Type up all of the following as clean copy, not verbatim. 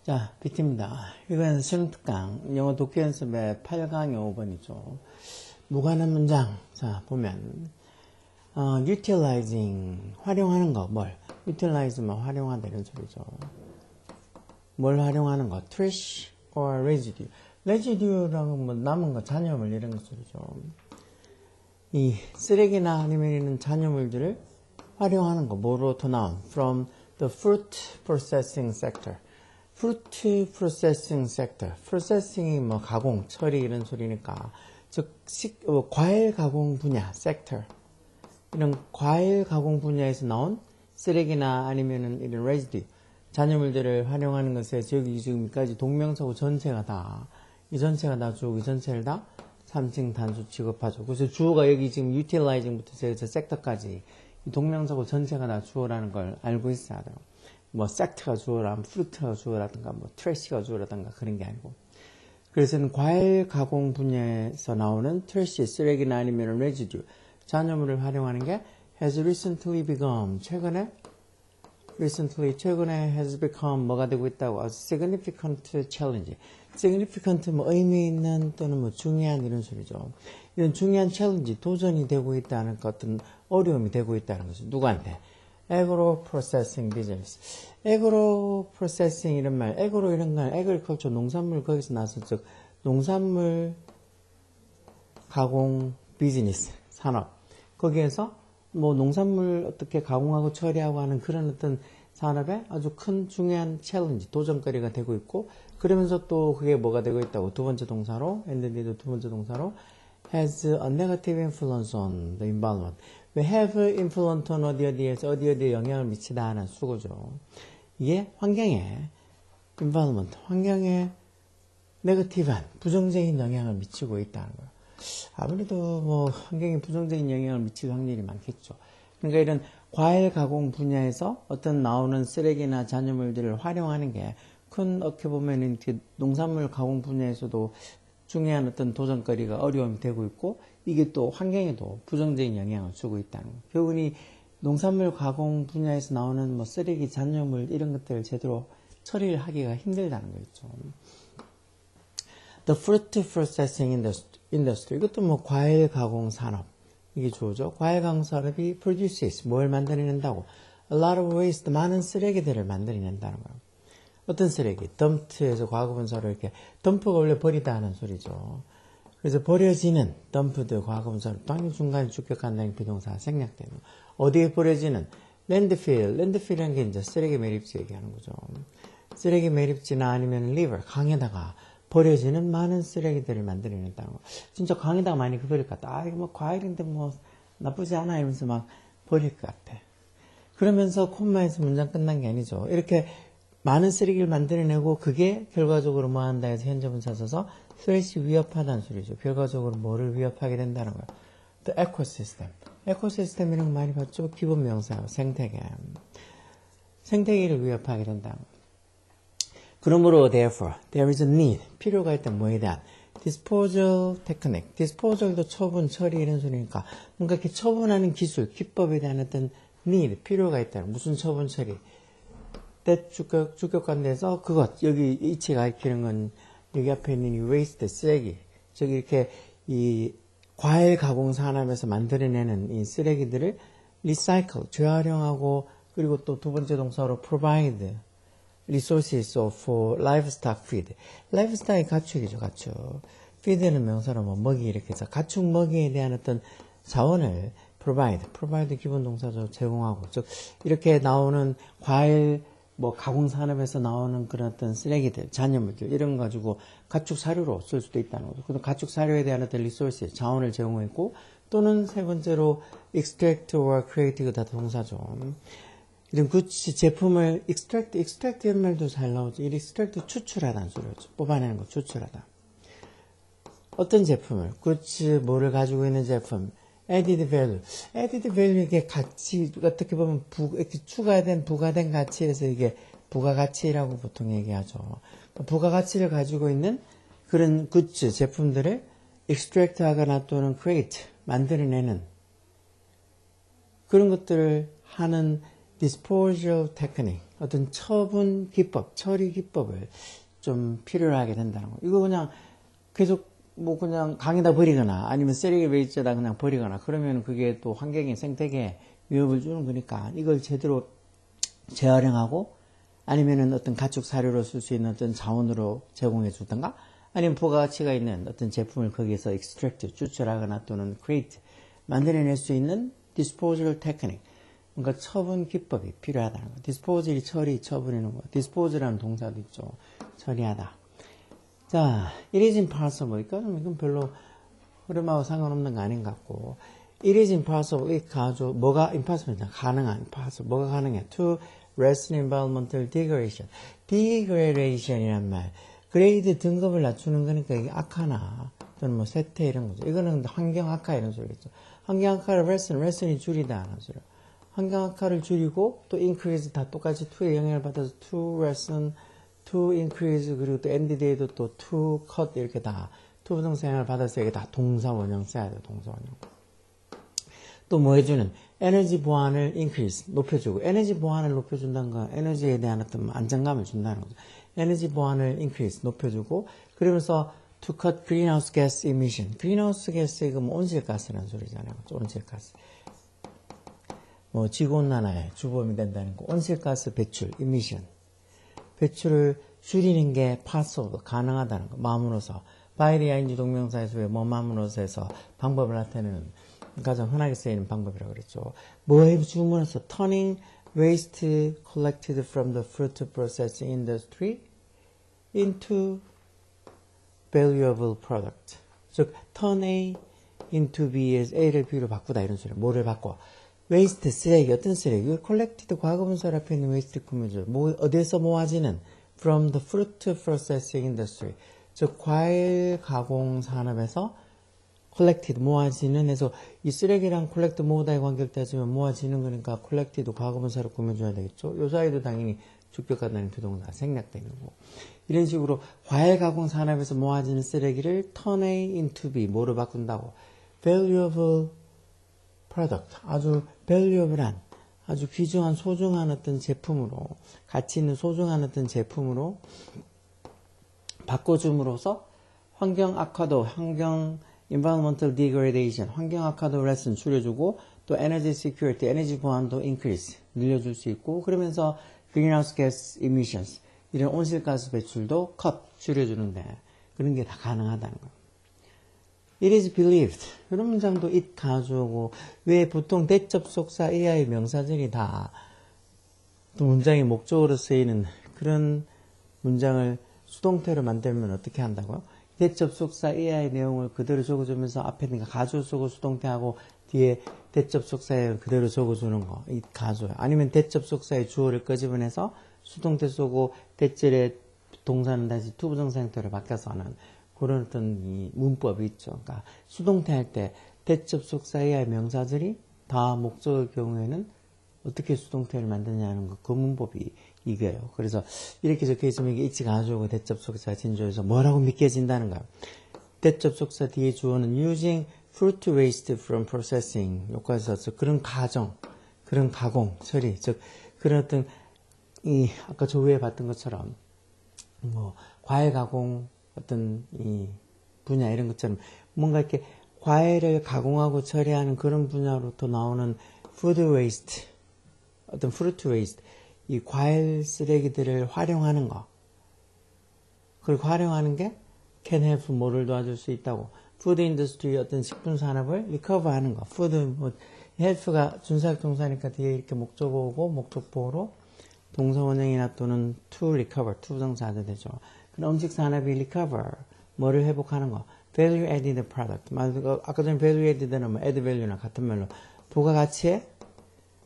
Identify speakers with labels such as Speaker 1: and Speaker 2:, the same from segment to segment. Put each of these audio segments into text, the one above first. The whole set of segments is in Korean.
Speaker 1: 자, BT입니다. 이건 수능 특강, 영어 독해 연습의 8강의 5번이죠. 무관한 문장. 자, 보면, utilizing, 활용하는 거, 뭘? utilize만 활용한다, 이런 소리죠. 뭘 활용하는 거? trash or residue. residue라는 뭐 남은 거, 잔여물, 이런 거 소리죠. 이 쓰레기나 아니면 이런 잔여물들을 활용하는 거, 뭐로부터 나온? from the fruit processing sector. fruit processing sector. processing이 뭐 가공, 처리 이런 소리니까 즉 과일 가공 분야, sector. 이런 과일 가공 분야에서 나온 쓰레기나 아니면은 이런 residue, 잔여물들을 활용하는 것에서 여기 지금까지 동명사고 전체가 다, 이 전체가 다 주어고 이 전체를 다 3층 단수 취급하죠. 그래서 주어가 여기 지금 utilizing부터 해서 sector까지 이 동명사고 전체가 다 주어라는 걸 알고 있어야 돼요. 뭐 섹트가 주어라면 프루트가 주어라든가 뭐 트래시가 주어라든가 그런 게 아니고, 그래서는 과일 가공 분야에서 나오는 트래시, 쓰레기나 아니면 레지듀, 잔여물을 활용하는 게 has recently become, 최근에 has become 뭐가 되고 있다고, a significant challenge. significant 뭐 의미 있는 또는 뭐 중요한 이런 소리죠. 이런 중요한 챌린지, 도전이 되고 있다는 것, 어떤 어려움이 되고 있다는 거죠. 누구한테? agro processing business. agro processing 이런 말, agro 이런 건 agriculture, 농산물, 거기서 나서 즉 농산물 가공 비즈니스, 산업. 거기에서 뭐 농산물 어떻게 가공하고 처리하고 하는 그런 어떤 산업에 아주 큰 중요한 챌린지, 도전거리가 되고 있고, 그러면서 또 그게 뭐가 되고 있다고, 두 번째 동사로, 엔드니도 두 번째 동사로 has a negative influence on the environment. 왜 have influence on 어디에 영향을 미치다 하는 수고죠. 이게 환경에, environment, 환경에 네거티브한, 부정적인 영향을 미치고 있다는 거예요. 아무래도 뭐 환경에 부정적인 영향을 미칠 확률이 많겠죠. 그러니까 이런 과일 가공 분야에서 어떤 나오는 쓰레기나 잔여물들을 활용하는 게 큰, 어떻게 보면 이렇게 농산물 가공 분야에서도 중요한 어떤 도전거리가 어려움이 되고 있고, 이게 또 환경에도 부정적인 영향을 주고 있다는 거예요. 결국은 이 농산물 가공 분야에서 나오는 뭐 쓰레기, 잔여물 이런 것들을 제대로 처리를 하기가 힘들다는 거죠. The fruit processing industry. 이것도 뭐 과일 가공 산업. 이게 주어죠. 과일 가공 산업이 produces, 뭘 만들어낸다고? A lot of waste, 많은 쓰레기들을 만들어낸다는 거예요. 어떤 쓰레기? 덤프에서 과거분사로 이렇게, 덤프가 원래 버리다 하는 소리죠. 그래서 버려지는 덤프드 과거분사로 당연히 중간에 주격한다는 비동사 생략되는 거. 어디에 버려지는? 랜드필이라는 게 이제 쓰레기 매립지 얘기하는 거죠. 쓰레기 매립지나 아니면 리버, 강에다가 버려지는 많은 쓰레기들을 만들어낸다는 거. 진짜 강에다가 많이 버릴 것 같다. 아, 이거 뭐 과일인데 뭐 나쁘지 않아 이러면서 막 버릴 것 같아. 그러면서 콤마에서 문장 끝난 게 아니죠. 이렇게 많은 쓰레기를 만들어내고 그게 결과적으로 뭐 한다 해서 현재분사 써서 스트레스 위협하다는 소리죠. 결과적으로 뭐를 위협하게 된다는 거예요. The ecosystem. 에코시스템 이런 거 많이 봤죠? 기본 명사요. 생태계. 생태계를 위협하게 된다는 거예요. 그러므로 therefore, there is a need. 필요가 있다면 뭐에 대한? disposal technique. disposal도 처분, 처리 이런 소리니까 뭔가 이렇게 처분하는 기술, 기법에 대한 어떤 need, 필요가 있다는 무슨 처분, 처리. 주격관대에서 그것, 여기 이 책이 가리키는 건 여기 앞에 있는 이 waste, 쓰레기. 저기 이렇게 이 과일 가공 산업에서 만들어내는 이 쓰레기들을 recycle, 재활용하고, 그리고 또 두 번째 동사로 provide resources for livestock feed. livestock이 가축이죠, 가축. feed는 명사로 뭐 먹이 이렇게 해서 가축 먹이에 대한 어떤 자원을 provide 기본 동사죠, 제공하고. 즉, 이렇게 나오는 과일 뭐 가공 산업에서 나오는 그런 어떤 쓰레기들, 잔여물들 이런 거 가지고 가축 사료로 쓸 수도 있다는 거죠. 그래서 가축 사료에 대한 어떤 리소스, 자원을 제공했고, 또는 세 번째로 extract or create가 다 동사죠. 이런 goods 제품을 extract 이런 말도 잘 나오죠. 이 extract 추출하다는 소리죠. 뽑아내는 거, 추출하다. 어떤 제품을, goods 뭐를 가지고 있는 제품, added value 이게 가치, 어떻게 보면 이렇게 추가된, 부가된 가치에서 이게 부가가치라고 보통 얘기하죠. 부가가치를 가지고 있는 그런 굿즈, 제품들을 extract 하거나 또는 create, 만들어내는 그런 것들을 하는 disposal technique, 어떤 처분 기법, 처리 기법을 좀 필요로 하게 된다는 거. 이거 그냥 계속 뭐 그냥 강에다 버리거나 아니면 쓰레기 베이스에다 그냥 버리거나 그러면 그게 또 환경에 생태계에 위협을 주는 거니까 이걸 제대로 재활용하고 아니면은 어떤 가축 사료로 쓸 수 있는 어떤 자원으로 제공해 주던가 아니면 부가가치가 있는 어떤 제품을 거기에서 extract, 추출하거나 또는 create, 만들어낼 수 있는 disposal technique, 그러니까 처분 기법이 필요하다는 거. disposal이 처리, 처분이는 거. disposal이라는 동사도 있죠. 처리하다. 자, it is impossible. 이건 별로 흐름하고 상관없는 거 아닌 것 같고. it is impossible. 이 가조, 뭐가 impossible? 가능한, impossible. 뭐가 가능해? to lessen environmental degradation. degradation이란 말. 그레이드 등급을 낮추는 거니까 이게 악화나 또는 뭐 쇠퇴 이런 거죠. 이거는 환경 악화 이런 소리겠죠. 환경 악화를 lessen이 줄이다 하는 소리. 환경 악화를 줄이고 또 increase 다 똑같이 to의 영향을 받아서 to lessen, to increase 그리고 또 end에도 또 to cut 이렇게 다 to 부동사 영향을 받아서 이게 다 동사 원형 써야 돼요. 동사 원형. 또 뭐 해주는 에너지 보안을 increase 높여주고 에너지 보안을 높여준다는 건 에너지에 대한 어떤 안정감을 준다는 거죠. 에너지 보안을 increase 높여주고 그러면서 to cut greenhouse gas emission. greenhouse gas 이거 뭐 온실가스라는 소리잖아요. 온실가스. 뭐 지구온난화에 주범이 된다는 거. 온실가스 배출 emission. 배출을 줄이는 게 possible 가능하다는 거. 마음으로서 by the ing 동명사에서 뭐 마음으로서 해서 방법을 나타내는 가장 흔하게 쓰이는 방법이라고 그랬죠. 뭐에 주문해서 turning waste collected from the fruit processing industry into valuable product. 즉, turn A into B에서 A를 B로 바꾸다 이런 소리. 뭐를 바꿔? waste, 쓰레기, 어떤 쓰레기? collected 과거분사 앞에 있는 waste 구문이죠. 어디에서 모아지는? from the fruit processing industry. 즉, 과일 가공 산업에서 collected, 모아지는 해서 이 쓰레기랑 collect 모으다의 관계를 따지면 모아지는 거니까 collected 과거분사로 꾸며줘야 되겠죠. 요 사이도 당연히 주격하다는 부동사 생략되는 거고. 이런 식으로 과일 가공 산업에서 모아지는 쓰레기를 turn A into B 뭐로 바꾼다고? valuable product, 아주 valuable한, 아주 귀중한 소중한 어떤 제품으로, 가치 있는 소중한 어떤 제품으로 바꿔줌으로써 환경 악화도, environmental degradation, 환경 악화도 lessen 줄여주고 또 energy security, 에너지 보안도 increase 늘려줄 수 있고 그러면서 greenhouse gas emissions 이런 온실가스 배출도 cut 줄여주는데 그런 게 다 가능하다는 거예요. It is believed 이런 문장도 it 가져오고 왜 보통 대접속사 AI 명사들이 다 또 문장의 목적으로 쓰이는 그런 문장을 수동태로 만들면 어떻게 한다고요? 대접속사 AI 내용을 그대로 적어주면서 앞에 있는 가주 쓰고 수동태하고 뒤에 대접속사에 그대로 적어주는 거, 이 가주요. 아니면 대접속사의 주어를 끄집어내서 수동태 쓰고 대절의 동사는 다시 투부정사 형태로 바뀌어서 하는 그런 어떤 이 문법이 있죠. 그러니까 수동태 할 때 대접속사 AI 명사들이 다 목적의 경우에는 어떻게 수동태를 만드냐는 거, 그 문법이 이겨요. 그래서 이렇게 적혀 있으면 이게 있지 가져오고 대접속사 진조해서 뭐라고 믿겨진다는 거예요. 대접속사 뒤에 주어는 using fruit waste from processing 여기까지 써서 그런 가정, 그런 가공, 처리, 즉 그런 어떤 이 아까 저 위에 봤던 것처럼 뭐 과일 가공 어떤 이 분야 이런 것처럼 뭔가 이렇게 과일을 가공하고 처리하는 그런 분야로부터 나오는 food waste, 어떤 fruit waste 이 과일 쓰레기들을 활용하는 거. 그리고 활용하는 게 can help 뭐를 도와줄 수 있다고. 푸드 인더스트리 어떤 식품 산업을 리커버 하는 거. 푸드 뭐 help가 준사역 동사니까 뒤에 이렇게 목적어 오고 목적보호로 동사 원형이나 또는 to recover, to 부정사도 되죠. 그럼 음식 산업이 recover 뭐를 회복하는 거. value added product. 아까 전에 value added는 뭐 add value나 같은 말로 부가가치에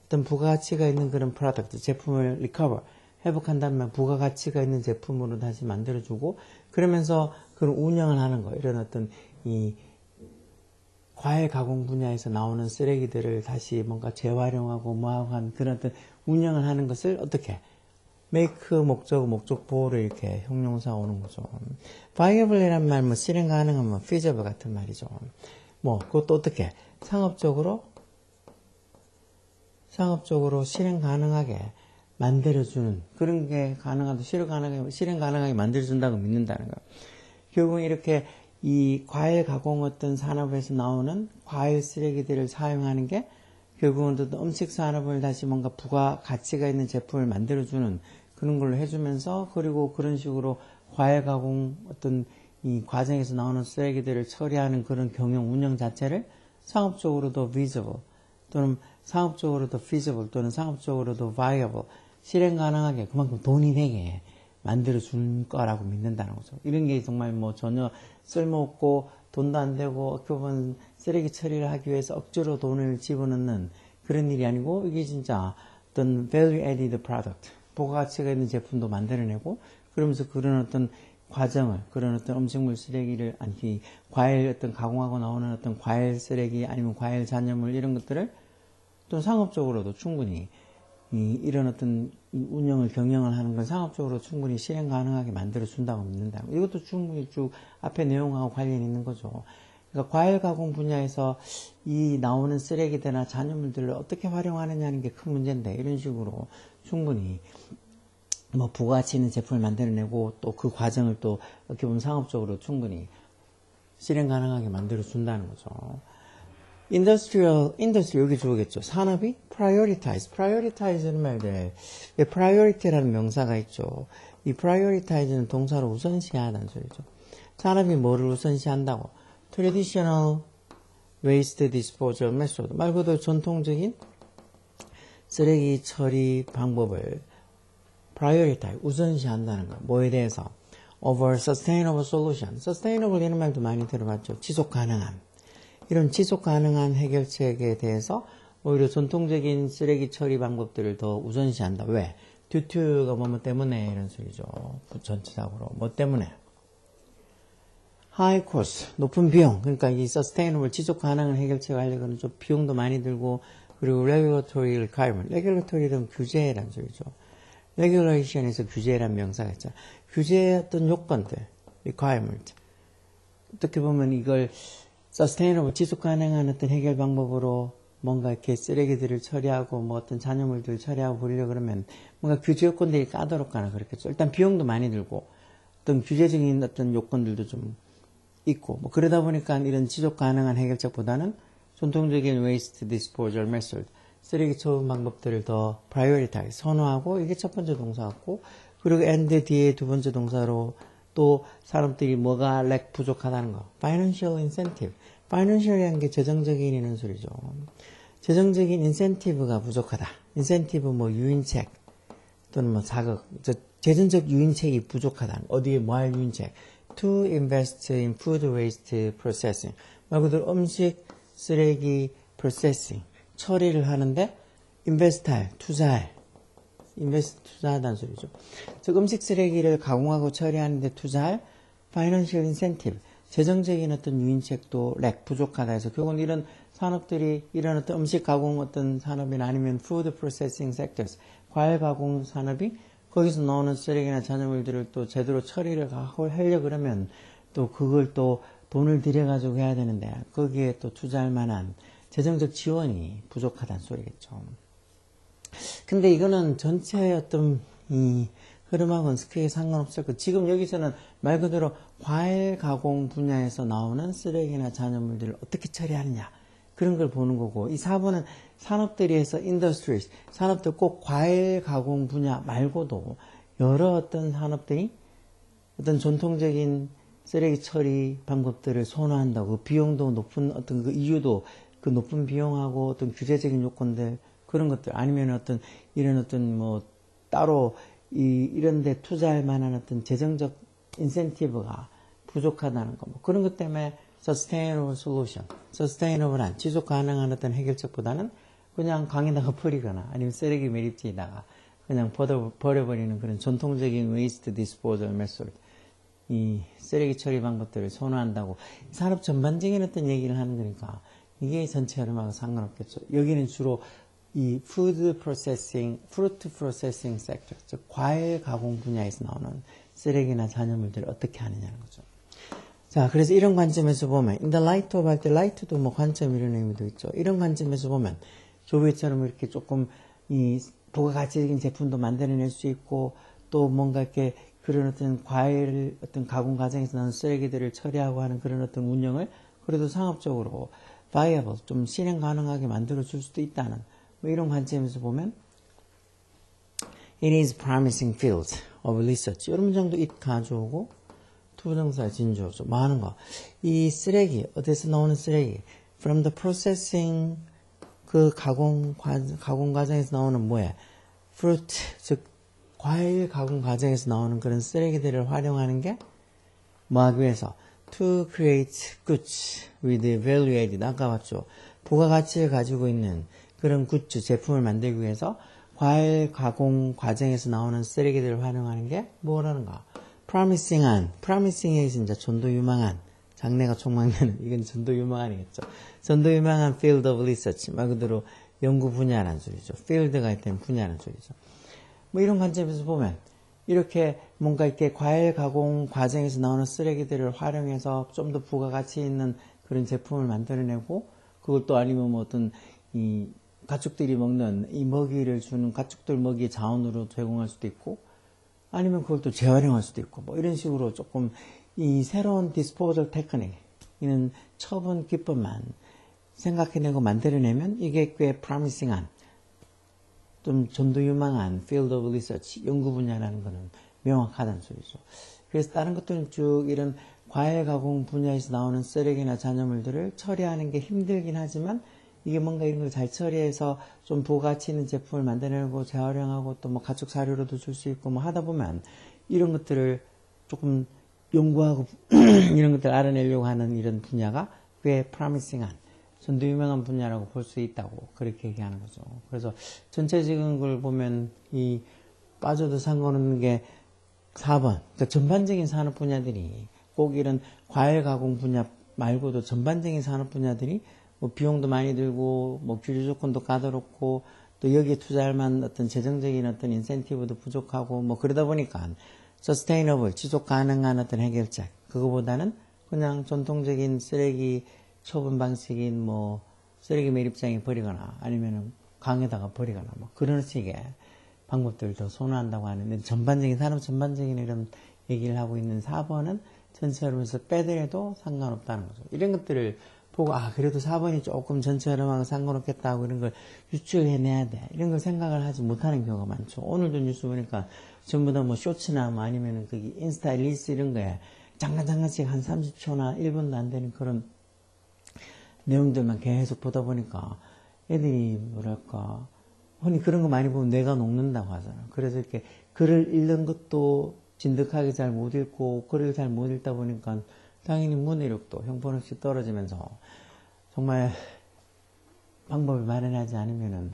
Speaker 1: 어떤 부가가치가 있는 그런 프로덕트, 제품을 리커버, 회복한다면 부가가치가 있는 제품으로 다시 만들어주고, 그러면서 그런 운영을 하는 거, 이런 어떤 이 과일 가공 분야에서 나오는 쓰레기들을 다시 뭔가 재활용하고 뭐하고 한 그런 어떤 운영을 하는 것을 어떻게? make 목적, 목적 보호를 이렇게 형용사 오는 거죠. viable이란 말, 뭐 실행 가능한 뭐 feasible 같은 말이죠. 뭐, 그것도 어떻게? 상업적으로 실행 가능하게 만들어주는 그런 게 가능하다, 실행 가능하게 만들어준다고 믿는다는 거예요. 결국은 이렇게 이 과일 가공 어떤 산업에서 나오는 과일 쓰레기들을 사용하는 게 결국은 또 음식 산업을 다시 뭔가 부가 가치가 있는 제품을 만들어주는 그런 걸로 해주면서, 그리고 그런 식으로 과일 가공 어떤 이 과정에서 나오는 쓰레기들을 처리하는 그런 경영 운영 자체를 상업적으로도 visible 또는 상업적으로도 feasible 또는 상업적으로도 viable, 실행 가능하게 그만큼 돈이 되게 만들어준 거라고 믿는다는 거죠. 이런 게 정말 뭐 전혀 쓸모없고 돈도 안 되고 어떻게 보면 쓰레기 처리를 하기 위해서 억지로 돈을 집어넣는 그런 일이 아니고, 이게 진짜 어떤 value added product, 부가가치가 있는 제품도 만들어내고, 그러면서 그런 어떤 과정을, 그런 어떤 음식물 쓰레기를, 아니, 과일 어떤 가공하고 나오는 어떤 과일 쓰레기 아니면 과일 잔여물 이런 것들을 또 상업적으로도 충분히 이런 어떤 운영을, 경영을 하는 건 상업적으로 충분히 실행 가능하게 만들어준다고 믿는다. 이것도 충분히 쭉 앞에 내용하고 관련이 있는 거죠. 그러니까 과일 가공 분야에서 이 나오는 쓰레기들이나 잔여물들을 어떻게 활용하느냐는 게 큰 문제인데, 이런 식으로 충분히 뭐 부가가치 있는 제품을 만들어내고 또 그 과정을 또 어떻게 보면 상업적으로 충분히 실행 가능하게 만들어준다는 거죠. 인더스트리 여기 주어겠죠. 산업이 prioritize는 말들, priority라는 명사가 있죠. 이 prioritize는 동사로 우선시하다는 소리죠. 산업이 뭐를 우선시한다고? traditional waste disposal method, 말 그대로 전통적인 쓰레기 처리 방법을 prioritize, 우선시한다는 거. 뭐에 대해서? over sustainable solution. sustainable 이런 말도 많이 들어봤죠. 지속 가능한. 이런 지속 가능한 해결책에 대해서 오히려 전통적인 쓰레기 처리 방법들을 더 우선시한다. 왜? due to가 뭐뭐 때문에 이런 소리죠. 전체적으로. 뭐 때문에? high cost, 높은 비용. 그러니까 이 sustainable, 지속 가능한 해결책을 하려면 좀 비용도 많이 들고, 그리고 regulatory requirement. regulatoryl은 규제란 소리죠. regulation에서 규제란 명사가 있죠. 규제의 어떤 요건들, requirement. 어떻게 보면 이걸 sustainable, 지속 가능한 어떤 해결 방법으로 뭔가 이렇게 쓰레기들을 처리하고 뭐 어떤 잔여물들을 처리하고 보려고 그러면 뭔가 규제 요건들이 까다롭거나 그렇겠죠. 일단 비용도 많이 들고 어떤 규제적인 어떤 요건들도 좀 있고 뭐 그러다 보니까 이런 지속 가능한 해결책보다는 전통적인 waste disposal method, 쓰레기 처분 방법들을 더 prioritize, 선호하고, 이게 첫 번째 동사 같고, 그리고 and 뒤에 두 번째 동사로 또 사람들이 뭐가 lack, 부족하다는 거. financial incentive. financial이라는 게 재정적인 이런 소리죠. 재정적인 incentive가 부족하다. incentive 뭐 유인책 또는 뭐 자극. 재정적 유인책이 부족하다. 어디에 뭐 할 유인책. to invest in food waste processing. 말 그대로 음식 쓰레기 processing. 처리를 하는데 invest할, 투자하다는 소리죠. 즉 음식 쓰레기를 가공하고 처리하는데 투자할 financial incentive, 재정적인 어떤 유인책도 lack, 부족하다 해서 결국은 이런 산업들이 이런 어떤 음식 가공 어떤 산업이나 아니면 food processing sectors, 과일 가공 산업이 거기서 나오는 쓰레기나 잔여물들을 또 제대로 처리를 하려고 그러면 또 그걸 또 돈을 들여가지고 해야 되는데 거기에 또 투자할 만한 재정적 지원이 부족하다는 소리겠죠. 근데 이거는 전체의 어떤 이 흐름하고는 크게 상관없을 거. 지금 여기서는 말 그대로 과일 가공 분야에서 나오는 쓰레기나 잔여물들을 어떻게 처리하느냐 그런 걸 보는 거고, 이 4번은 산업들이 해서 industries, 산업들 꼭 과일 가공 분야 말고도 여러 어떤 산업들이 어떤 전통적인 쓰레기 처리 방법들을 선호한다고, 비용도 높은 어떤 그 이유도 그 높은 비용하고 어떤 규제적인 요건들 그런 것들 아니면 어떤 이런 어떤 뭐 따로 이런 데 투자할 만한 어떤 재정적 인센티브가 부족하다는 거, 뭐 그런 것 때문에 sustainable solution, sustainable한 지속 가능한 어떤 해결책보다는 그냥 강에다가 버리거나 아니면 쓰레기 매립지에다가 그냥 버려버리는 그런 전통적인 waste disposal method, 이 쓰레기 처리 방법들을 선호한다고 산업 전반적인 어떤 얘기를 하는 거니까 이게 전체 흐름하고 상관없겠죠. 여기는 주로 이 food processing, fruit processing sector, 즉 과일 가공 분야에서 나오는 쓰레기나 잔여물들을 어떻게 하느냐는 거죠. 자, 그래서 이런 관점에서 보면 in the light of 할 때 light도 뭐 관점 이런 의미도 있죠. 이런 관점에서 보면 조회처럼 이렇게 조금 이 부가가치적인 제품도 만들어낼 수 있고 또 뭔가 이렇게 그런 어떤 과일 어떤 가공 과정에서 나오는 쓰레기들을 처리하고 하는 그런 어떤 운영을 그래도 상업적으로 viable 좀 실행 가능하게 만들어 줄 수도 있다는 뭐 이런 관점에서 보면 it is promising field of research 이런 문장도 it 가져오고 투부정사 진주어죠. 뭐 하는 거. 이 쓰레기 어디서 나오는 쓰레기 from the processing 그 가공 과정에서 나오는 뭐야 fruit 즉 과일 가공 과정에서 나오는 그런 쓰레기들을 활용하는 게 뭐 하기 위해서 to create goods with value added 아까 봤죠. 부가가치를 가지고 있는 그런 굿즈 제품을 만들기 위해서 과일 가공 과정에서 나오는 쓰레기들을 활용하는 게 뭐라는가 promising한 promising에 진짜 전도 유망한 장래가 촉망되는 이건 전도 유망한이겠죠. 전도 유망한 field of research 말 그대로 연구 분야라는 소리죠. field가 있다면 분야라는 소리죠. 뭐 이런 관점에서 보면 이렇게 뭔가 이렇게 과일 가공 과정에서 나오는 쓰레기들을 활용해서 좀 더 부가가치 있는 그런 제품을 만들어내고 그걸 또 아니면 뭐 어떤 이 가축들이 먹는 이 먹이를 주는 가축들 먹이 자원으로 제공할 수도 있고 아니면 그걸 또 재활용할 수도 있고 뭐 이런 식으로 조금 이 새로운 디스포절 테크닉 이는 처분 기법만 생각해내고 만들어내면 이게 꽤 프로미싱한 좀 전도 유망한 field of research 연구 분야라는 거는 명확하다는 소리죠. 그래서 다른 것들은 쭉 이런 과일 가공 분야에서 나오는 쓰레기나 잔여물들을 처리하는 게 힘들긴 하지만 이게 뭔가 이런 걸 잘 처리해서 좀 부가가치 있는 제품을 만들어내고 재활용하고 또 뭐 가축 사료로도 줄 수 있고 뭐 하다 보면 이런 것들을 조금 연구하고 이런 것들을 알아내려고 하는 이런 분야가 꽤 프로미싱한 전도 유명한 분야라고 볼 수 있다고 그렇게 얘기하는 거죠. 그래서 전체적인 걸 보면 이 빠져도 상관없는 게 4번 그러니까 전반적인 산업 분야들이 꼭 이런 과일 가공 분야 말고도 전반적인 산업 분야들이 뭐 비용도 많이 들고 뭐 규제 조건도 까다롭고 또 여기에 투자할 만한 어떤 재정적인 어떤 인센티브도 부족하고 뭐 그러다 보니까 sustainable 지속 가능한 어떤 해결책 그거보다는 그냥 전통적인 쓰레기 처분 방식인 뭐 쓰레기 매립장에 버리거나 아니면은 강에다가 버리거나 뭐 그런 식의 방법들을 더 선호한다고 하는데 전반적인 산업 전반적인 이런 얘기를 하고 있는 4번은 전체 흐름에서 빼더라도 상관없다는 거죠. 이런 것들을 보고 아 그래도 4번이 조금 전체 흐름하고 상관없겠다고 이런 걸 유추해내야 돼. 이런 걸 생각을 하지 못하는 경우가 많죠. 오늘도 뉴스 보니까 전부 다 뭐 쇼츠나 뭐 아니면은 그 인스타 릴스 이런 거에 잠깐씩 한 30초나 1분도 안 되는 그런 내용들만 계속 보다 보니까 애들이 뭐랄까 흔히 그런 거 많이 보면 뇌가 녹는다고 하잖아요. 그래서 이렇게 글을 읽는 것도 진득하게 잘 못 읽고 글을 잘 못 읽다 보니까 당연히 문해력도 형편없이 떨어지면서 정말 방법을 마련하지 않으면은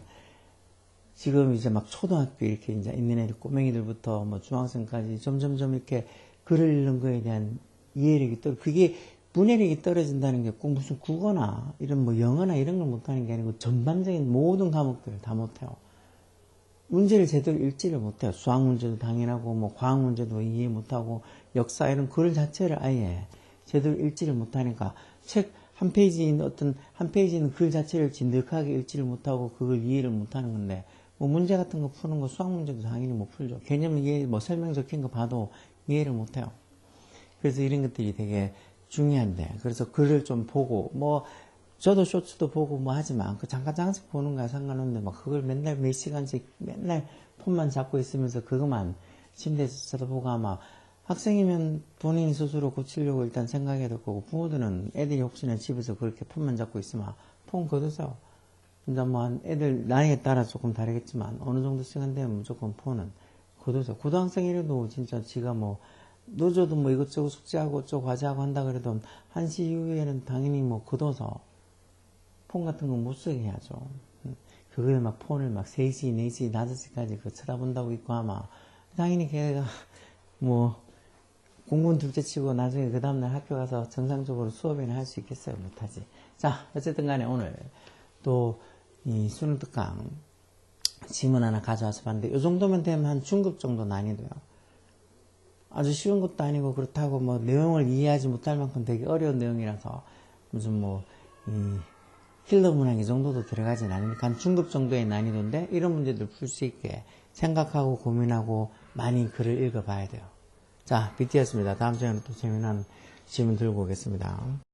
Speaker 1: 지금 이제 막 초등학교 이렇게 이제 있는 애들 꼬맹이들부터 뭐 중학생까지 점점점 이렇게 글을 읽는 거에 대한 이해력이 그게 문해력이 떨어진다는 게 꼭 무슨 국어나 이런 뭐 영어나 이런 걸 못하는 게 아니고 전반적인 모든 과목들을 다 못해요. 문제를 제대로 읽지를 못해요. 수학 문제도 당연하고 뭐 과학 문제도 이해 못하고 역사 이런 글 자체를 아예 제대로 읽지를 못하니까 책 한 페이지인 어떤 한 페이지는 글 자체를 진득하게 읽지를 못하고 그걸 이해를 못하는 건데 뭐 문제 같은 거 푸는 거 수학 문제도 당연히 못 풀죠. 개념 이해 뭐 설명 적힌 거 봐도 이해를 못해요. 그래서 이런 것들이 되게 중요한데 그래서 글을 좀 보고 뭐 저도 쇼츠도 보고 뭐 하지만 그 잠깐씩 보는 거야 상관없는데 막 그걸 맨날 몇 시간씩 맨날 폰만 잡고 있으면서 그것만 침대에서 쳐다보고 아마 학생이면 본인 스스로 고치려고 일단 생각해야 될 거고 부모들은 애들이 혹시나 집에서 그렇게 폰만 잡고 있으면 폰 거두세요. 진짜 뭐 애들 나이에 따라 조금 다르겠지만 어느 정도 시간 되면 무조건 폰은 거두세요. 고등학생이라도 진짜 지가 뭐 늦어도 뭐 이것저것 숙제하고 어쩌고 과제하고 한다 그래도 1시 이후에는 당연히 뭐 거둬서 폰 같은 거 못 쓰게 해야죠. 그거에 막 폰을 막 3시, 4시, 5시까지 그 쳐다본다고 있고 아마 당연히 걔가 뭐 공부는 둘째 치고 나중에 그 다음날 학교 가서 정상적으로 수업이나 할 수 있겠어요? 못하지. 자, 어쨌든 간에 오늘 또 이 수능 특강 지문 하나 가져와서 봤는데 이 정도면 되면 한 중급 정도 난이도요. 아주 쉬운 것도 아니고 그렇다고 뭐 내용을 이해하지 못할 만큼 되게 어려운 내용이라서 무슨 뭐 이 킬러 문항 이 정도도 들어가진 않으니까 한 중급 정도의 난이도인데 이런 문제들 풀 수 있게 생각하고 고민하고 많이 글을 읽어봐야 돼요. 자, BT였습니다. 다음 시간에 또 재미난 질문 들고 오겠습니다.